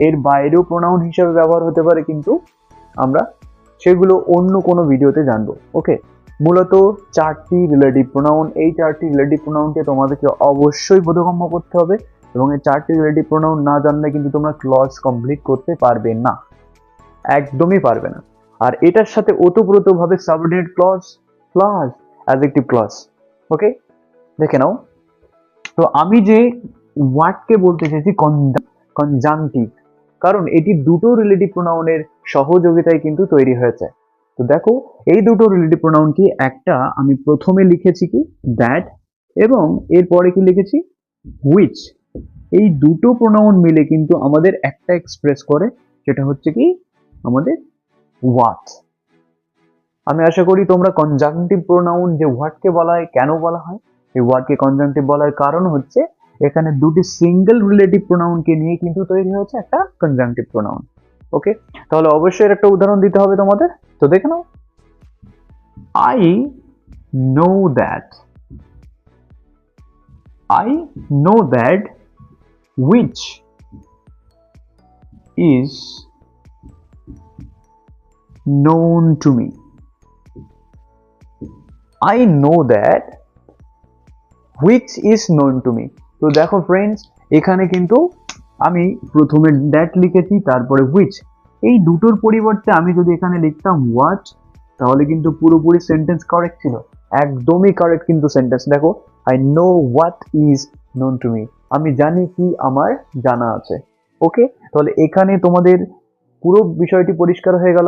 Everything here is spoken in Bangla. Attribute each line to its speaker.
Speaker 1: এর বাইরেও প্রোনাউন হিসেবে ব্যবহার হতে পারে, কিন্তু আমরা সেগুলো অন্য কোনো ভিডিওতে জানবো। ওকে, মূলত 4টি রিলেটিভ প্রোনাউন, এই 4টি রিলেটিভ প্রোনাউনকে তোমাদেরকে অবশ্যই বোধগম্য করতে হবে, এবং এই 4টি রিলেটিভ প্রোনাউন না জানলে কিন্তু তোমরা ক্লজ কমপ্লিট করতে পারবে না, একদমই পারবে না। আর এটার সাথে ওতপ্রোতভাবে subordinate clause plus adjective clause. Okay, দেখে নাও। তো আমি যে ওয়ার্ডকে বলতে চাইছি কনজাংটিভ, কারণ এটি দুটো রিলেটিভ প্রোনাউনের সহযোগিতায় কিন্তু তৈরি হয়েছে। তো দেখো, এই দুটো রিলেটিভ প্রোনাউন কি, একটা আমি প্রথমে লিখেছি কি দ্যাট, এবং এরপরে কি লিখেছি হুইচ। এই দুটো প্রোনাউন মিলে কিন্তু আমাদের একটা এক্সপ্রেস করে, সেটা হচ্ছে কি আমাদের হোয়াট। আমি আশা করি তোমরা কনজাংটিভ প্রোনাউন যে ওয়ার্ডকে বলা হয়, কেন বলা হয় এই ওয়ার্ডকে কনজাংটিভ বলার কারণ হচ্ছে এখানে দুটি সিঙ্গেল রিলেটিভ প্রোনাউনকে নিয়ে কিন্তু তৈরি হয়েছে একটা কনজাংটিভ প্রোনাউন। ওকে, তাহলে অবশ্যই এর একটা উদাহরণ দিতে হবে তোমাদের। তো দেখে নাও, I know that, I know that which is known to me. I know that which is known to me. তো দেখো ফ্রেন্ডস, এখানে কিন্তু আমি প্রথমে দ্যাট লিখেছি, তারপরে which। এই দুটোর পরিবর্তে আমি যদি এখানে লিখতাম what, তাহলে কিন্তু পুরোপুরি সেন্টেন্স কারেক্ট ছিল, একদমই কারেক্ট কিন্তু সেন্টেন্স। দেখো, I know what is known to me, আমি জানি কি আমার জানা আছে। ওকে, তাহলে এখানে তোমাদের পুরো বিষয়টি পরিষ্কার হয়ে গেল।